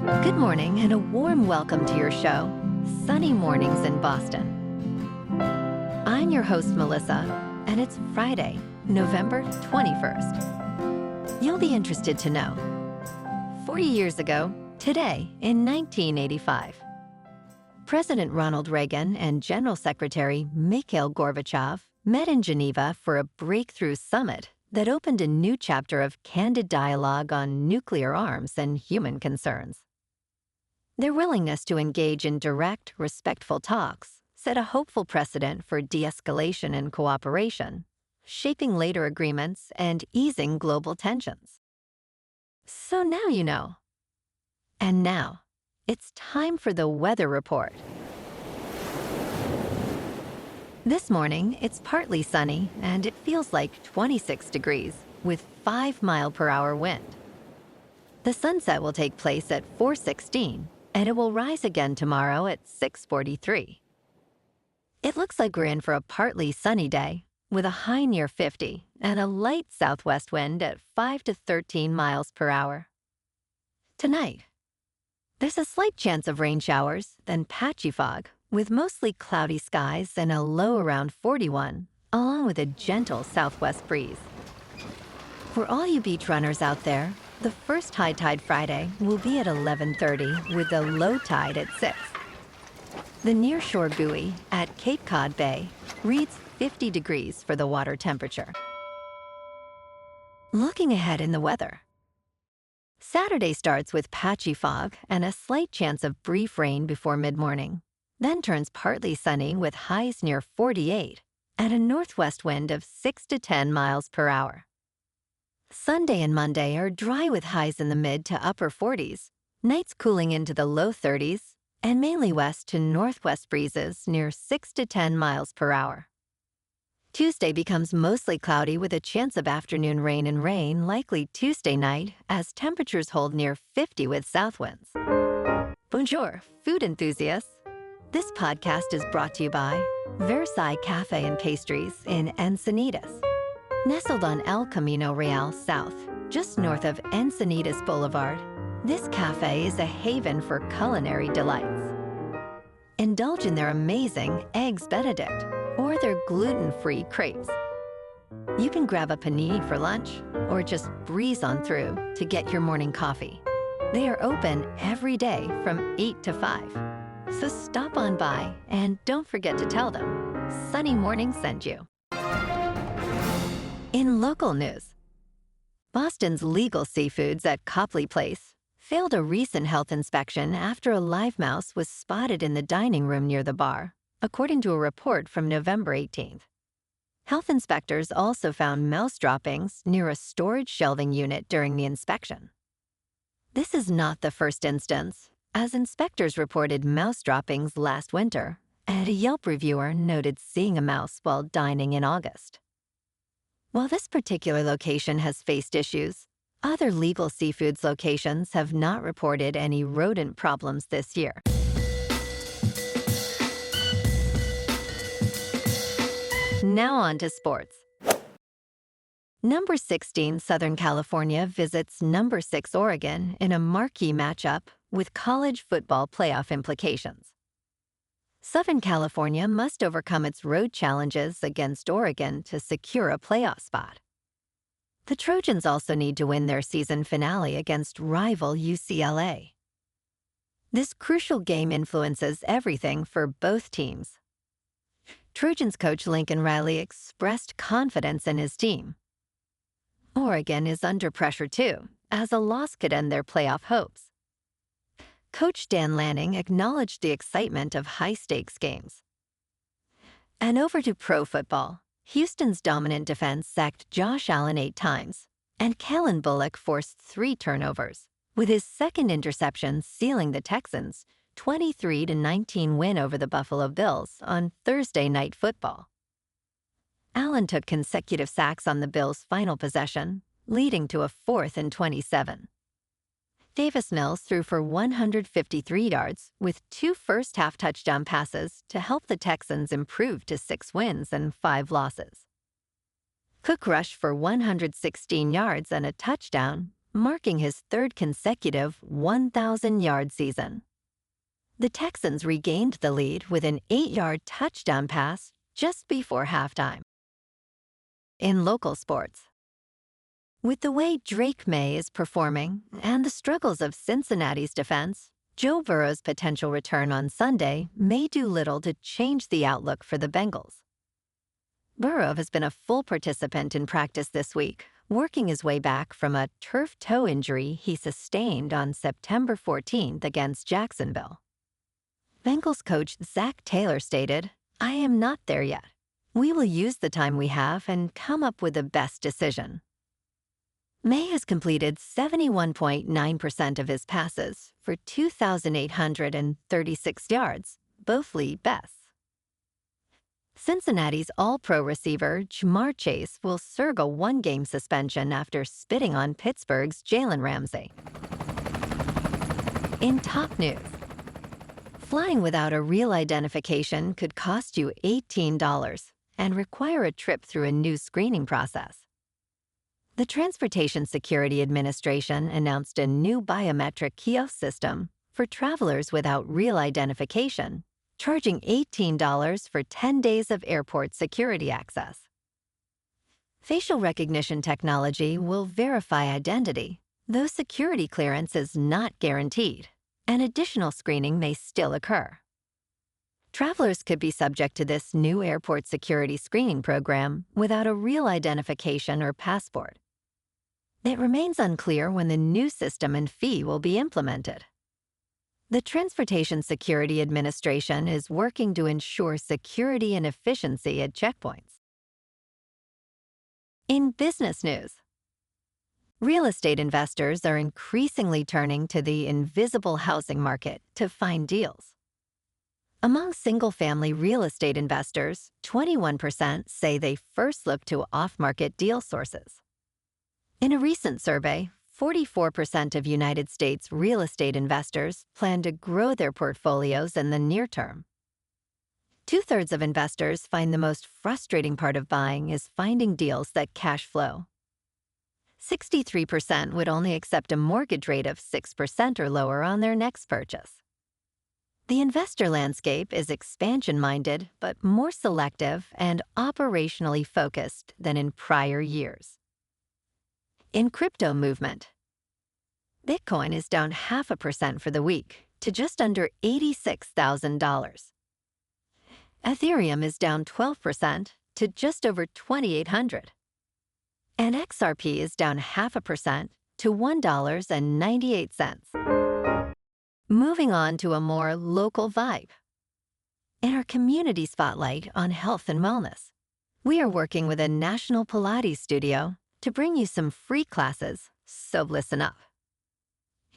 Good morning and a warm welcome to your show, Sunny Mornings in Boston. I'm your host, Melissa, and it's Friday, November 21st. You'll be interested to know. 40 years ago, today in 1985, President Ronald Reagan and General Secretary Mikhail Gorbachev met in Geneva for a breakthrough summit that opened a new chapter of candid dialogue on nuclear arms and human concerns. Their willingness to engage in direct, respectful talks set a hopeful precedent for de-escalation and cooperation, shaping later agreements and easing global tensions. So now you know. And now, it's time for the weather report. This morning, it's partly sunny and it feels like 26 degrees with 5-mile-per-hour wind. The sunset will take place at 4:16 and it will rise again tomorrow at 6:43. It looks like we're in for a partly sunny day with a high near 50 and a light southwest wind at 5 to 13 miles per hour. Tonight, there's a slight chance of rain showers, then patchy fog, with mostly cloudy skies and a low around 41, along with a gentle southwest breeze. For all you beach runners out there, the first high tide Friday will be at 11:30 with a low tide at 6. The nearshore buoy at Cape Cod Bay reads 50 degrees for the water temperature. Looking ahead in the weather. Saturday starts with patchy fog and a slight chance of brief rain before mid-morning, then turns partly sunny with highs near 48 and a northwest wind of 6 to 10 miles per hour. Sunday and Monday are dry with highs in the mid to upper 40s, nights cooling into the low 30s, and mainly west to northwest breezes near 6 to 10 miles per hour. Tuesday becomes mostly cloudy with a chance of afternoon rain and rain likely Tuesday night as temperatures hold near 50 with south winds. Bonjour, food enthusiasts. This podcast is brought to you by Versailles Cafe and Pastries in Encinitas. Nestled on El Camino Real South, just north of Encinitas Boulevard, this cafe is a haven for culinary delights. Indulge in their amazing Eggs Benedict or their gluten-free crepes. You can grab a panini for lunch or just breeze on through to get your morning coffee. They are open every day from 8 to 5. So stop on by and don't forget to tell them Sunny Morning sent you. In local news, Boston's Legal Seafoods at Copley Place failed a recent health inspection after a live mouse was spotted in the dining room near the bar, according to a report from November 18th. Health inspectors also found mouse droppings near a storage shelving unit during the inspection. This is not the first instance, as inspectors reported mouse droppings last winter, and a Yelp reviewer noted seeing a mouse while dining in August. While this particular location has faced issues, other Legal Seafoods locations have not reported any rodent problems this year. Now on to sports. Number 16 Southern California visits number 6 Oregon in a marquee matchup with college football playoff implications. Southern California must overcome its road challenges against Oregon to secure a playoff spot. The Trojans also need to win their season finale against rival UCLA. This crucial game influences everything for both teams. Trojans coach Lincoln Riley expressed confidence in his team. Oregon is under pressure too, as a loss could end their playoff hopes. Coach Dan Lanning acknowledged the excitement of high-stakes games. And over to pro football. Houston's dominant defense sacked Josh Allen 8 times, and Kellen Bullock forced 3 turnovers, with his second interception sealing the Texans' 23-19 win over the Buffalo Bills on Thursday Night Football. Allen took consecutive sacks on the Bills' final possession, leading to a 4th and 27. Davis Mills threw for 153 yards with 2 first-half touchdown passes to help the Texans improve to 6 wins and 5 losses. Cook rushed for 116 yards and a touchdown, marking his third consecutive 1,000-yard season. The Texans regained the lead with an 8-yard touchdown pass just before halftime. In local sports, with the way Drake May is performing and the struggles of Cincinnati's defense, Joe Burrow's potential return on Sunday may do little to change the outlook for the Bengals. Burrow has been a full participant in practice this week, working his way back from a turf toe injury he sustained on September 14th against Jacksonville. Bengals coach Zach Taylor stated, "I am not there yet. We will use the time we have and come up with the best decision." May has completed 71.9% of his passes for 2,836 yards, both league bests. Cincinnati's All-Pro receiver Jamar Chase will serve a one-game suspension after spitting on Pittsburgh's Jalen Ramsey. In top news, flying without a real identification could cost you $18 and require a trip through a new screening process. The Transportation Security Administration announced a new biometric kiosk system for travelers without real identification, charging $18 for 10 days of airport security access. Facial recognition technology will verify identity, though security clearance is not guaranteed, and additional screening may still occur. Travelers could be subject to this new airport security screening program without a real identification or passport. It remains unclear when the new system and fee will be implemented. The Transportation Security Administration is working to ensure security and efficiency at checkpoints. In business news, real estate investors are increasingly turning to the invisible housing market to find deals. Among single-family real estate investors, 21% say they first look to off-market deal sources. In a recent survey, 44% of United States real estate investors plan to grow their portfolios in the near term. Two-thirds of investors find the most frustrating part of buying is finding deals that cash flow. 63% would only accept a mortgage rate of 6% or lower on their next purchase. The investor landscape is expansion-minded but more selective and operationally focused than in prior years. In crypto movement, Bitcoin is down 0.5% for the week to just under $86,000. Ethereum is down 12% to just over $2,800. And XRP is down 0.5% to $1.98. Moving on to a more local vibe. In our community spotlight on health and wellness, we are working with a national Pilates studio to bring you some free classes, so listen up.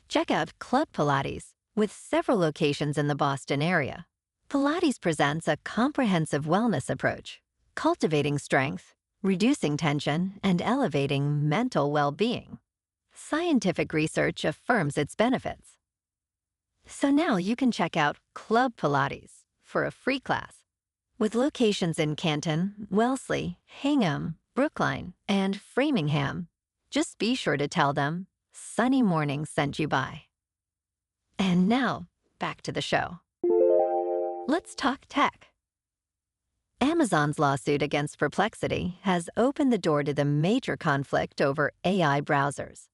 Check out Club Pilates, with several locations in the Boston area. Pilates presents a comprehensive wellness approach, cultivating strength, reducing tension, and elevating mental well-being. Scientific research affirms its benefits. So now you can check out Club Pilates for a free class. With locations in Canton, Wellesley, Hingham, Brookline, and Framingham, just be sure to tell them Sunny Morning sent you by. And now, back to the show. Let's talk tech. Amazon's lawsuit against Perplexity has opened the door to the major conflict over AI browsers.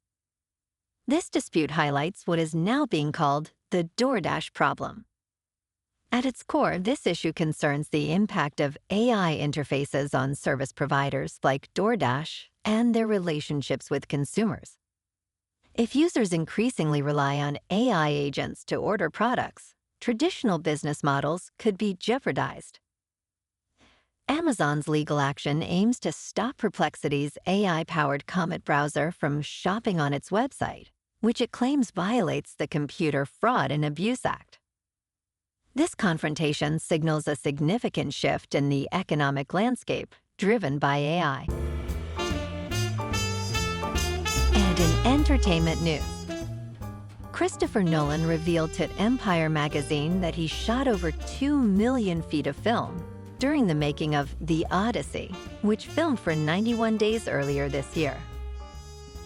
This dispute highlights what is now being called the DoorDash problem. At its core, this issue concerns the impact of AI interfaces on service providers like DoorDash and their relationships with consumers. If users increasingly rely on AI agents to order products, traditional business models could be jeopardized. Amazon's legal action aims to stop Perplexity's AI-powered Comet browser from shopping on its website, which it claims violates the Computer Fraud and Abuse Act. This confrontation signals a significant shift in the economic landscape driven by AI. And in entertainment news, Christopher Nolan revealed to Empire magazine that he shot over 2 million feet of film during the making of The Odyssey, which filmed for 91 days earlier this year.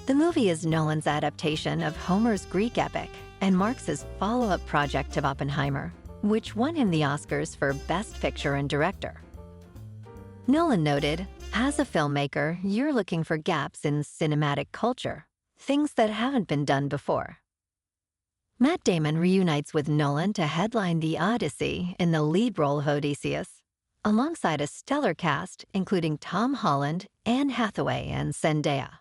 The movie is Nolan's adaptation of Homer's Greek epic and marks his follow-up project to Oppenheimer, which won him the Oscars for Best Picture and Director. Nolan noted, "As a filmmaker, you're looking for gaps in cinematic culture, things that haven't been done before." Matt Damon reunites with Nolan to headline The Odyssey in the lead role of Odysseus, alongside a stellar cast including Tom Holland, Anne Hathaway, and Zendaya.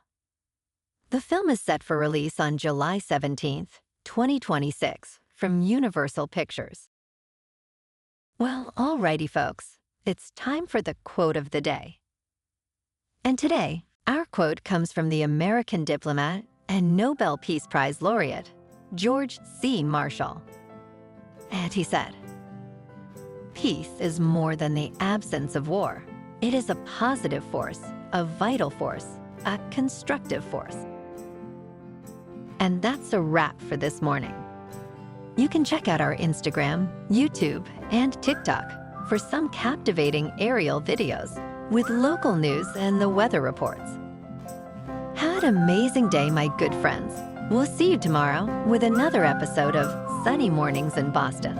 The film is set for release on July 17th, 2026, from Universal Pictures. Well, alrighty folks, it's time for the quote of the day. And today, our quote comes from the American diplomat and Nobel Peace Prize laureate, George C. Marshall. And he said, "Peace is more than the absence of war. It is a positive force, a vital force, a constructive force." And that's a wrap for this morning. You can check out our Instagram, YouTube, and TikTok for some captivating aerial videos with local news and the weather reports. Have an amazing day, my good friends. We'll see you tomorrow with another episode of Sunny Mornings in Boston.